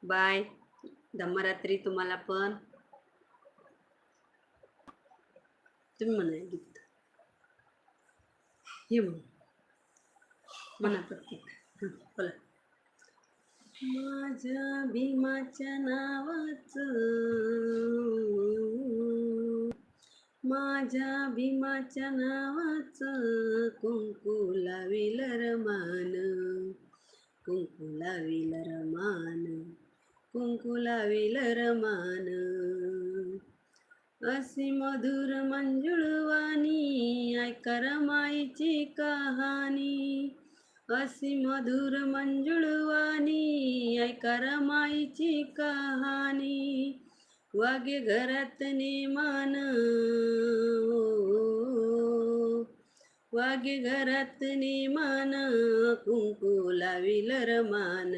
Bye. धम्मरात्री तुम्हाला पण. तुम्ही म्हणा गीत. हे म्हणा प्रत्येक. बोला. माझ्या भीमाच्या नावाचं, माझ्या भीमाच्या नावाचं कुंकू लाविल रमान, कुंकू लाविल रमान, कुंकू लाविल रमान. अशी मधुर मंजुळवाणी ऐका रमाईची कहाणी, अशी मधुर मंजुळवाणी ऐका रमाईची कहाणी. वागे घरात नेमान, वागे घरात नेमान, कुंकू लाविल रमान,